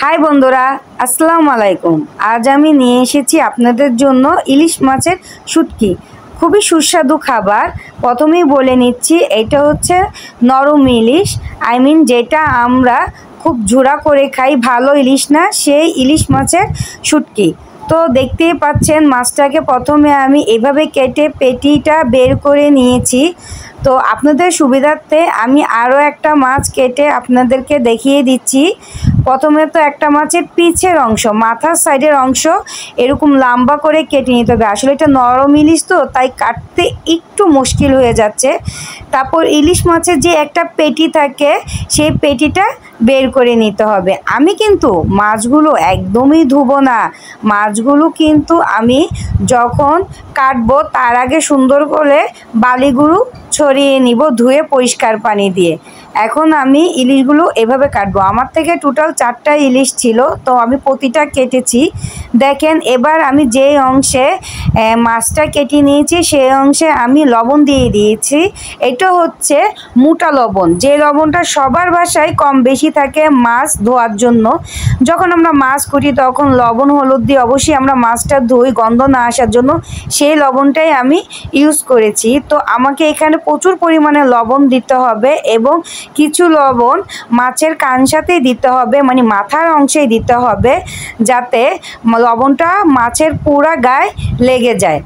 High বন্ধুরা, আসসালামু আলাইকুম। আজ আমি নিয়ে এসেছি আপনাদের জন্য ইলিশ মাছের শুটকি। খুবই সুস্বাদু খাবার। প্রথমেই বলে নিচ্ছি, এটা হচ্ছে নরম ইলিশ, যেটা আমরা খুব ঝুরা করে খাই, ভালো ইলিশ না, সেই ইলিশ মাছের শুটকি। তো দেখতেই পাচ্ছেন মাছটাকে প্রথমে আমি এভাবে কেটে পেটিটা বের করে নিয়েছি। তো আপনাদের সুবিধার্থে আমি আরও একটা মাছ কেটে আপনাদেরকে দেখিয়ে দিচ্ছি। প্রথমে তো একটা মাছের পিছের অংশ, মাথার সাইডের অংশ এরকম লম্বা করে কেটে নিতে হবে। আসলে এটা নরম ইলিশ তো, তাই কাটতে একটু মুশকিল হয়ে যাচ্ছে। তারপর ইলিশ মাছের যে একটা পেটি থাকে, সেই পেটিটা বের করে নিতে হবে। আমি কিন্তু মাছগুলো একদমই ধুবো না। মাছগুলো কিন্তু আমি যখন কাটবো তার আগে সুন্দর করে বালিগুলো ছড়িয়ে নিব ধুয়ে পরিষ্কার পানি দিয়ে। এখন আমি ইলিশগুলো এভাবে কাটবো। আমার থেকে টোটাল 4টা ইলিশ ছিল, তো আমি প্রতিটা কেটেছি। দেখেন, এবার আমি যেই অংশে মাছটা কেটে নিয়েছি সেই অংশে আমি লবণ দিয়ে দিয়েছি। এটা হচ্ছে মোটা লবণ, যে লবণটা সবার বাসায় কম বেশি থাকে মাছ ধোয়ার জন্য। যখন আমরা মাছ কুটি তখন লবণ হলুদ দিয়ে অবশ্যই আমরা মাছটা ধুই গন্ধ না আসার জন্য, সেই লবণটাই আমি ইউজ করেছি। তো আমাকে এখানে প্রচুর পরিমাণে লবণ দিতে হবে এবং কিছু লবণ মাছের কানসাতেই দিতে হবে, মানে মাথার অংশেই দিতে হবে, যাতে লবণটা মাছের পুরা গায়ে লেগে যায়।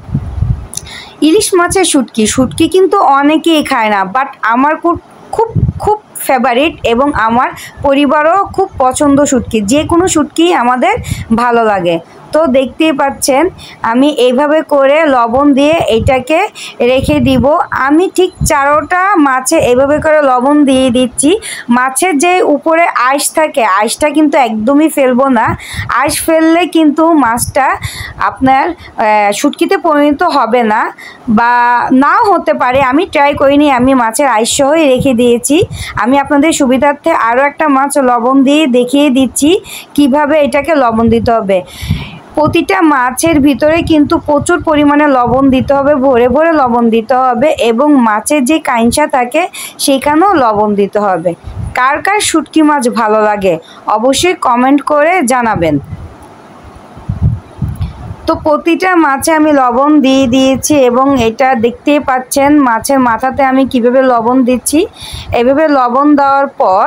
ইলিশ মাছের শুটকি কিন্তু অনেকেই খায় না, বাট আমার খুব খুব খুব ফেভারিট এবং আমার পরিবারও খুব পছন্দ শুটকি। যে কোনো শুটকি আমাদের ভালো লাগে। তো দেখতেই পাচ্ছেন আমি এইভাবে করে লবণ দিয়ে এটাকে রেখে দিব। আমি ঠিক 4টা মাছে এভাবে করে লবণ দিয়ে দিচ্ছি। মাছের যে উপরে আঁশ থাকে, আঁশটা কিন্তু একদমই ফেলবো না। আঁশ ফেললে কিন্তু মাছটা আপনার শুটকিতে পরিণত হবে না, বা নাও হতে পারে। আমি ট্রাই করিনি, আমি মাছের আঁশ সহই রেখে দিয়েছি। আমি আপনাদের সুবিধার্থে আরও একটা মাছ লবণ দিয়ে দেখিয়ে দিচ্ছি কিভাবে এটাকে লবণ দিতে হবে। প্রতিটা মাছের ভিতরে কিন্তু প্রচুর পরিমাণে লবণ দিতে হবে, ভরে ভরে লবণ দিতে হবে, এবং মাছের যে কাইঞ্চা থাকে সেখানেও লবণ দিতে হবে। কার কার শুটকি মাছ ভালো লাগে অবশ্যই কমেন্ট করে জানাবেন। তো প্রতিটা মাছে আমি লবণ দিয়ে দিয়েছি এবং এটা দেখতেই পাচ্ছেন মাছের মাথাতে আমি কিভাবে লবণ দিচ্ছি। এভাবে লবণ দেওয়ার পর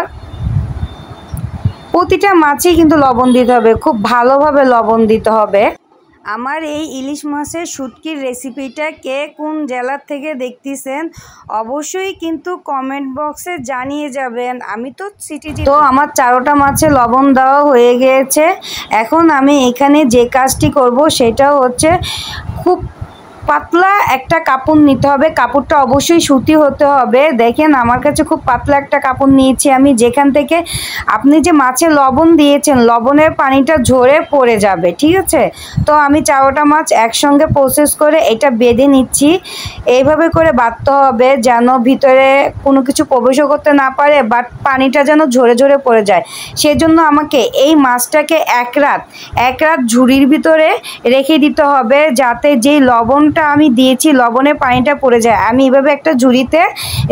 প্রতিটা মাছেই কিন্তু লবণ দিতে হবে, খুব ভালোভাবে লবণ দিতে হবে। আমার এই ইলিশ মাছের শুটকির রেসিপিটা কে কোন জেলার থেকে দেখতেছেন অবশ্যই কিন্তু কমেন্ট বক্সে জানিয়ে যাবেন। আমি তো তো আমার 4টা মাছে লবণ দেওয়া হয়ে গিয়েছে। এখন আমি এখানে যে কাজটি করব সেটা হচ্ছে খুব পাতলা একটা কাপড় নিতে হবে। কাপড়টা অবশ্যই সুতি হতে হবে। দেখেন আমার কাছে খুব পাতলা একটা কাপড় নিয়েছি আমি, যেখান থেকে আপনি যে মাছে লবণ দিয়েছেন লবণের পানিটা ঝরে পড়ে যাবে, ঠিক আছে? তো আমি 4টা মাছ একসঙ্গে প্রসেস করে এটা বেঁধে নিচ্ছি। এইভাবে করে বাঁধতে হবে যেন ভিতরে কোনো কিছু প্রবেশও করতে না পারে, বাট পানিটা যেন ঝরে ঝরে পড়ে যায়। সেজন্য আমাকে এই মাছটাকে এক রাত ঝুড়ির ভিতরে রেখে দিতে হবে, যাতে যেই লবণটা আমি দিয়েছি লবণের পানিটা পড়ে যায়। আমি এভাবে একটা ঝুড়িতে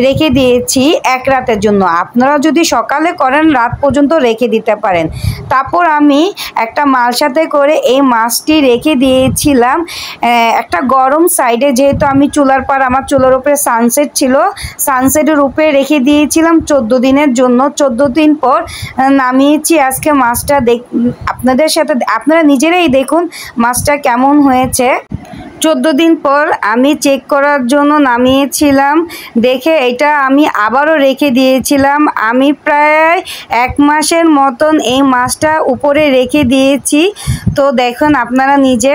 রেখে দিয়েছি 1 রাতের জন্য। আপনারা যদি সকালে করেন রাত পর্যন্ত রেখে দিতে পারেন। তারপর আমি একটা মালসাতে করে এই মাছটি রেখে দিয়েছিলাম একটা গরম সাইডে, যেহেতু আমি চুলার পার, আমার চুলার উপরে সানসেট ছিল, সানসেটের উপরে রেখে দিয়েছিলাম 14 দিনের জন্য। 14 দিন পর নামিয়েছি আজকে মাছটা। আপনাদের সাথে আপনারা নিজেরাই দেখুন মাছটা কেমন হয়েছে। 14 দিন পর আমি চেক করার জন্য নামিয়েছিলাম, দেখে এটা আমি আবারও রেখে দিয়েছিলাম। আমি প্রায় 1 মাসের মতন এই মাছটা উপরে রেখে দিয়েছি। তো দেখুন আপনারা নিজে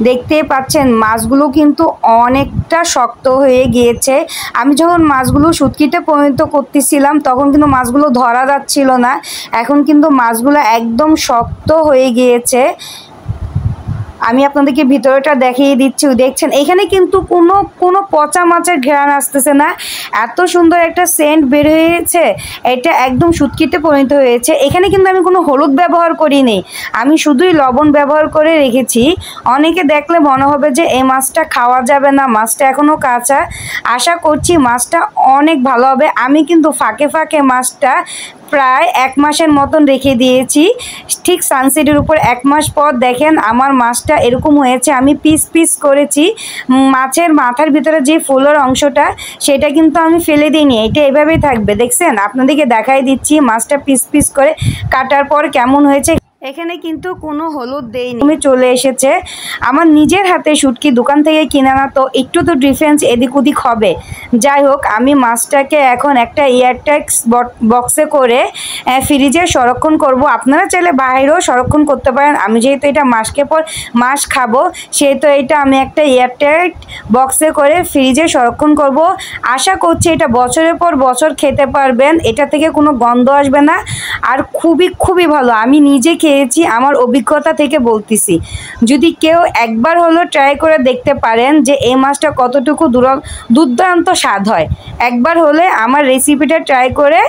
দেখতেই পাচ্ছেন মাছগুলো কিন্তু অনেকটা শক্ত হয়ে গিয়েছে। আমি যখন মাছগুলো শুটকিতে পরিণত করতেছিলাম তখন কিন্তু মাছগুলো ধরা যাচ্ছিল না, এখন কিন্তু মাছগুলো একদম শক্ত হয়ে গিয়েছে। আমি আপনাদেরকে ভিতরটা দেখিয়ে দিচ্ছি। দেখছেন এখানে কিন্তু কোনো পচা মাছের ঘ্রাণ আসতেছে না, এত সুন্দর একটা সেন্ট বের হয়েছে। এটা একদম শুটকিতে পরিণত হয়েছে। এখানে কিন্তু আমি কোনো হলুদ ব্যবহার করিনি, আমি শুধুই লবণ ব্যবহার করে রেখেছি। অনেকে দেখলে মনে হবে যে এই মাছটা খাওয়া যাবে না, মাছটা এখনও কাঁচা। আশা করছি মাছটা অনেক ভালো হবে। আমি কিন্তু ফাঁকে ফাঁকে মাছটা প্রায় 1 মাসের মতন রেখে দিয়েছি। ঠিক সানসেটের উপর 1 মাস পর দেখেন আমার মাছটা এরকম হয়েছে। আমি পিস পিস করেছি। মাছের মাথার ভিতরে যে ফুলের অংশটা সেটা কিন্তু আমি ফেলে দিইনি, এটা এভাবেই থাকবে। দেখছেন, আপনাদেরকে দেখাই দিচ্ছি মাছটা পিস পিস করে কাটার পর কেমন হয়েছে। এখানে কিন্তু কোনো হলুদ দেইনি, আমি চলে এসেছে। আমার নিজের হাতে শুটকি, দোকান থেকে কিনে না, তো একটু তো ডিফারেন্স এদিক ওদিক হবে। যাই হোক, আমি মাছটাকে এখন একটা এয়ারটাইট বক্সে করে ফ্রিজে সংরক্ষণ করব। আপনারা চাইলে বাইরেও সংরক্ষণ করতে পারেন। আমি যেহেতু এটা মাসকে পর মাস খাবো, সেহেতু এটা আমি একটা এয়ারটাইট বক্সে করে ফ্রিজে সংরক্ষণ করব। আশা করছি এটা বছরের পর বছর খেতে পারবেন, এটা থেকে কোনো গন্ধ আসবে না। আর খুবই ভালো, আমি নিজে খেয়েছি, আমার অভিজ্ঞতা থেকে বলতেছি। যদি কেউ একবার হলো ট্রাই করে দেখতে পারেন যে এই মাছটা কতটুকু দুর্দান্ত স্বাদ হয়, একবার হলে আমার রেসিপিটা ট্রাই করে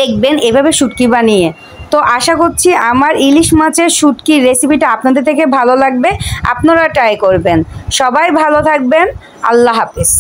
দেখবেন এভাবে শুটকি বানিয়ে। তো আশা করছি আমার ইলিশ মাছের শুটকির রেসিপিটা আপনাদের থেকে ভালো লাগবে, আপনারা ট্রাই করবেন। সবাই ভালো থাকবেন, আল্লাহ হাফেজ।